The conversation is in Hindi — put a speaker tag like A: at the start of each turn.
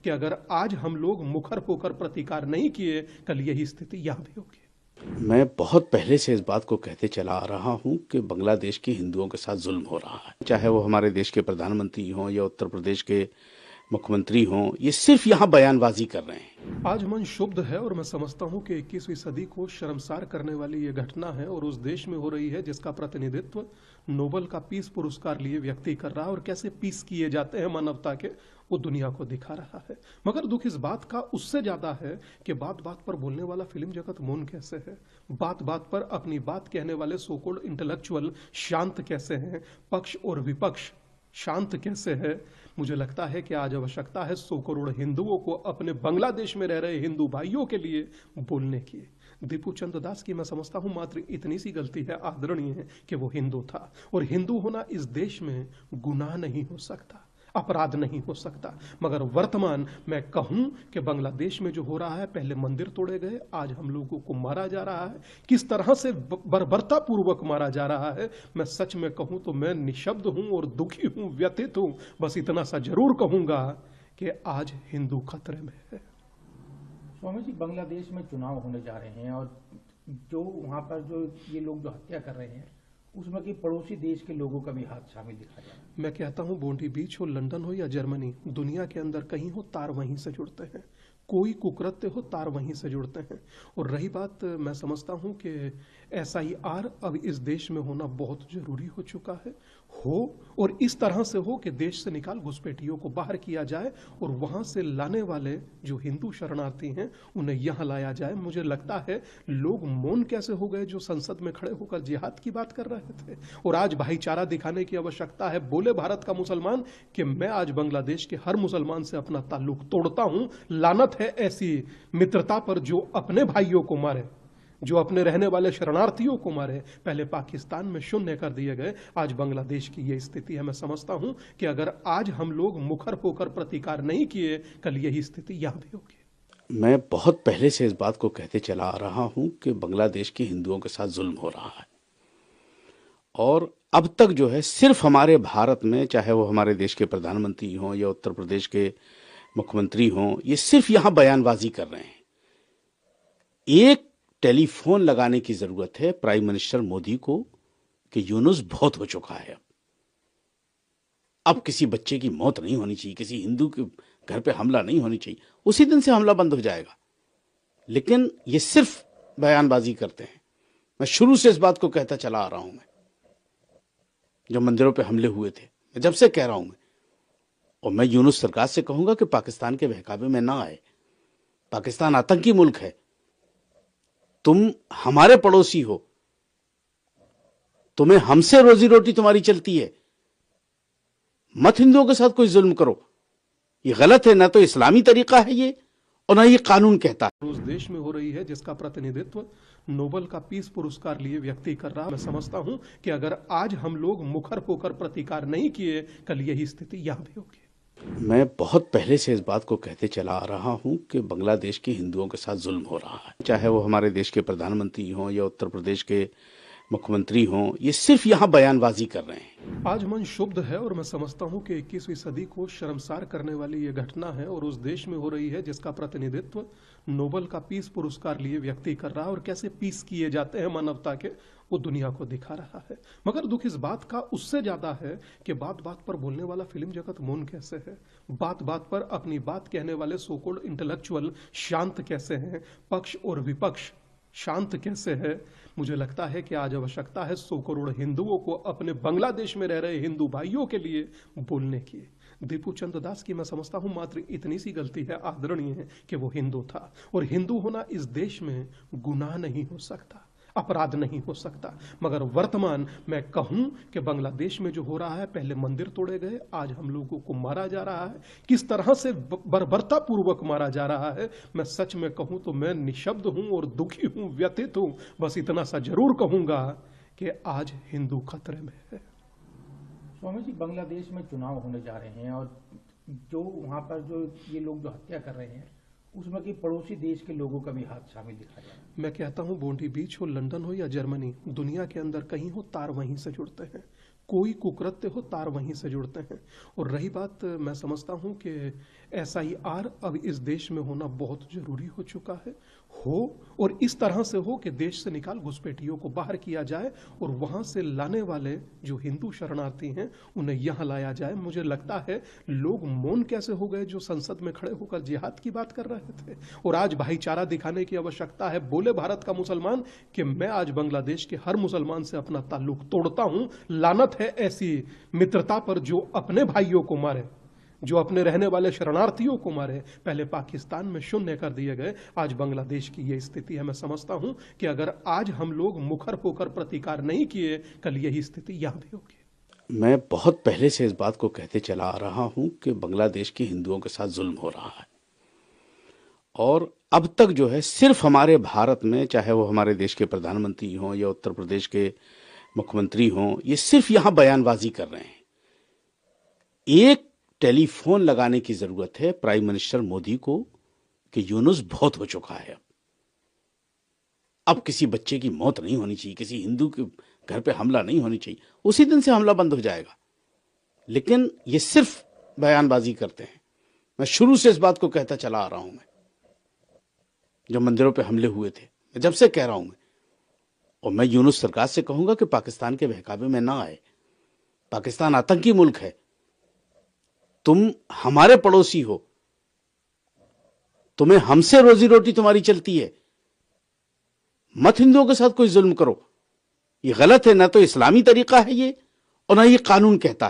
A: कि अगर आज हम लोग मुखर होकर प्रतिकार नहीं किए, कल यही स्थिति यहाँ भी होगी।
B: मैं बहुत पहले से इस बात को कहते चला आ रहा हूं कि बांग्लादेश के हिंदुओं के साथ जुल्म हो रहा है, चाहे वो हमारे देश के प्रधानमंत्री हों या उत्तर प्रदेश के मुख्यमंत्री हों, ये सिर्फ यहाँ बयानबाजी कर रहे हैं।
A: आज मन शुद्ध है और मैं समझता हूँ कि 21वीं सदी को शर्मसार करने वाली ये घटना है और उस देश में हो रही है जिसका प्रतिनिधित्व नोबेल का पीस पुरस्कार लिए व्यक्ति कर रहा है, और कैसे पीस किए जाते हैं मानवता के, वो दुनिया को दिखा रहा है। मगर दुख इस बात का उससे ज्यादा है कि बात बात पर बोलने वाला फिल्म जगत मौन कैसे है, बात बात पर अपनी बात कहने वाले सो कॉल्ड इंटेलेक्चुअल शांत कैसे हैं, पक्ष और विपक्ष शांत कैसे है। मुझे लगता है कि आज आवश्यकता है 100 करोड़ हिंदुओं को अपने बांग्लादेश में रह रहे हिंदू भाइयों के लिए बोलने की। दीपू चंद्र दास की मैं समझता हूं मात्र इतनी सी गलती है, आदरणीय है, कि वो हिंदू था, और हिंदू होना इस देश में गुनाह नहीं हो सकता, अपराध नहीं हो सकता। मगर वर्तमान मैं कहूं कि बांग्लादेश में जो हो रहा है, पहले मंदिर तोड़े गए, आज हम लोगों को मारा जा रहा है, किस तरह से बर्बरता पूर्वक मारा जा रहा है। मैं सच में कहूं तो मैं निशब्द हूं और दुखी हूं, व्यथित हूं। बस इतना सा जरूर कहूंगा कि आज हिंदू खतरे में है।
C: स्वामी जी, बांग्लादेश में चुनाव होने जा रहे हैं और जो वहाँ पर जो ये लोग जो हत्या कर रहे हैं, उसमें कि पड़ोसी देश के लोगों का भी हाथ शामिल दिखा जा रहा है।
A: मैं कहता हूं बोंडी बीच हो, लंदन हो या जर्मनी, दुनिया के अंदर कहीं हो, तार वहीं से जुड़ते हैं। कोई कुकृत्य हो, तार वहीं से जुड़ते हैं। और रही बात, मैं समझता हूं कि SIR अब इस देश में होना बहुत जरूरी हो चुका है, और इस तरह से हो कि देश से निकाल घुसपैठियों को बाहर किया जाए और वहां से लाने वाले जो हिंदू शरणार्थी हैं उन्हें यहां लाया जाए। मुझे लगता है लोग मौन कैसे हो गए जो संसद में खड़े होकर जिहाद की बात कर रहे थे, और आज भाईचारा दिखाने की आवश्यकता है। बोले भारत का मुसलमान कि मैं आज बांग्लादेश के हर मुसलमान से अपना ताल्लुक तोड़ता हूं। लानत है ऐसी मित्रता पर जो अपने भाइयों को मारे, जो अपने रहने वाले शरणार्थियों को मारे। पहले पाकिस्तान में शून्य कर दिए गए, आज बांग्लादेश की यह स्थिति है। मैं समझता हूं कि अगर आज हम लोग मुखर होकर प्रतिकार नहीं किए, कल यही स्थिति यहां भी होगी।
B: मैं बहुत पहले से इस बात को कहते चला आ रहा हूं कि बांग्लादेश के हिंदुओं के साथ जुल्म हो रहा है, और अब तक जो है सिर्फ हमारे भारत में, चाहे वो हमारे देश के प्रधानमंत्री हों या उत्तर प्रदेश के मुख्यमंत्री हों, ये सिर्फ यहाँ बयानबाजी कर रहे हैं। एक टेलीफोन लगाने की जरूरत है प्राइम मिनिस्टर मोदी को कि यूनुस बहुत हो चुका है, अब किसी बच्चे की मौत नहीं होनी चाहिए, किसी हिंदू के घर पे हमला नहीं होनी चाहिए। उसी दिन से हमला बंद हो जाएगा, लेकिन ये सिर्फ बयानबाजी करते हैं। मैं शुरू से इस बात को कहता चला आ रहा हूं, मैं जब मंदिरों पे हमले हुए थे, मैं जब से कह रहा हूं मैं, और मैं यूनुस सरकार से कहूंगा कि पाकिस्तान के बहकावे में ना आए। पाकिस्तान आतंकी मुल्क है, तुम हमारे पड़ोसी हो, तुम्हें हमसे रोजी रोटी तुम्हारी चलती है, मत हिंदुओं के साथ कोई जुल्म करो। ये गलत है, ना तो इस्लामी तरीका है ये, और ना ये कानून कहता है।
A: उस देश में हो रही है जिसका प्रतिनिधित्व नोबेल का पीस पुरस्कार लिए व्यक्ति कर रहा है। मैं समझता हूं कि अगर आज हम लोग मुखर होकर प्रतिकार नहीं किए, कल यही स्थिति यहां भी होगी।
B: मैं बहुत पहले से इस बात को कहते चला आ रहा हूं कि बांग्लादेश के हिंदुओं के साथ जुल्म हो रहा है, चाहे वो हमारे देश के प्रधानमंत्री हों या उत्तर प्रदेश के मुख्यमंत्री हों, ये सिर्फ यहाँ बयानबाजी कर रहे हैं।
A: आज मन शुद्ध है और मैं समझता हूं कि 21वीं सदी को शर्मसार करने वाली ये घटना है, और उस देश में हो रही है जिसका प्रतिनिधित्व नोबेल का पीस पुरस्कार लिए व्यक्ति कर रहा है, और कैसे पीस किए जाते हैं मानवता के, वो दुनिया को दिखा रहा है। मगर दुख इस बात का उससे ज्यादा है कि बात बात पर बोलने वाला फिल्म जगत मौन कैसे है, बात बात पर अपनी बात कहने वाले सो कॉल्ड इंटेलेक्चुअल शांत कैसे हैं, पक्ष और विपक्ष शांत कैसे है। मुझे लगता है कि आज आवश्यकता है 100 करोड़ हिंदुओं को अपने बांग्लादेश में रह रहे हिंदू भाइयों के लिए बोलने की। दीपू चंद्र दास की मैं समझता हूं मात्र इतनी सी गलती है, आदरणीय है, कि वो हिंदू था, और हिंदू होना इस देश में गुनाह नहीं हो सकता, अपराध नहीं हो सकता। मगर वर्तमान मैं कहूं कि बांग्लादेश में जो हो रहा है, पहले मंदिर तोड़े गए, आज हम लोगों को मारा जा रहा है, किस तरह से बर्बरता पूर्वक मारा जा रहा है। मैं सच में कहूं तो मैं निशब्द हूं और दुखी हूं, व्यथित हूं। बस इतना सा जरूर कहूंगा कि आज हिंदू खतरे में है।
C: स्वामी जी, बांग्लादेश में चुनाव होने जा रहे हैं और जो वहाँ पर जो ये लोग जो हत्या कर रहे हैं, उसमें कि पड़ोसी देश के लोगों का भी हाथ शामिल दिखा जा रहा है।
A: मैं कहता हूं बोंडी बीच हो, लंदन हो या जर्मनी, दुनिया के अंदर कहीं हो, तार वहीं से जुड़ते हैं। कोई कुकृत्य हो तार वहीं से जुड़ते हैं। और रही बात, मैं समझता हूं कि SIR अब इस देश में होना बहुत जरूरी हो चुका है, और इस तरह से हो कि देश से निकाल घुसपैठियों को बाहर किया जाए और वहां से लाने वाले जो हिंदू शरणार्थी हैं उन्हें यहां लाया जाए। मुझे लगता है लोग मौन कैसे हो गए जो संसद में खड़े होकर जिहाद की बात कर रहे थे, और आज भाईचारा दिखाने की आवश्यकता है। बोले भारत का मुसलमान कि मैं आज बांग्लादेश के हर मुसलमान से अपना ताल्लुक तोड़ता हूं। लानत है ऐसी मित्रता पर जो अपने भाइयों को मारे, जो अपने रहने वाले शरणार्थियों को मारे। पहले पाकिस्तान में शून्य कर दिए गए, आज बांग्लादेश की यह स्थिति है। मैं समझता हूं कि अगर आज हम लोग मुखर होकर प्रतिकार नहीं किए, कल यही स्थिति यहां भी होगी।
B: मैं बहुत पहले से इस बात को कहते चला आ रहा हूं कि बांग्लादेश के हिंदुओं के साथ जुल्म हो रहा है, और अब तक जो है सिर्फ हमारे भारत में, चाहे वो हमारे देश के प्रधानमंत्री हों या उत्तर प्रदेश के मुख्यमंत्री हों, ये सिर्फ यहां बयानबाजी कर रहे हैं। एक टेलीफोन लगाने की जरूरत है प्राइम मिनिस्टर मोदी को कि यूनुस बहुत हो चुका है, अब किसी बच्चे की मौत नहीं होनी चाहिए, किसी हिंदू के घर पे हमला नहीं होनी चाहिए। उसी दिन से हमला बंद हो जाएगा। लेकिन ये सिर्फ बयानबाजी करते हैं। मैं शुरू से इस बात को कहता चला आ रहा हूं। मैं जब मंदिरों पे हमले हुए थे, मैं जब से कह रहा हूं मैं, और मैं यूनुस सरकार से कहूंगा कि पाकिस्तान के बहकावे में ना आए। पाकिस्तान आतंकी मुल्क है, तुम हमारे पड़ोसी हो, तुम्हें हमसे रोजी रोटी तुम्हारी चलती है, मत हिंदुओं के साथ कोई जुल्म करो। ये गलत है, ना तो इस्लामी तरीका है ये, और ना ये कानून कहता है।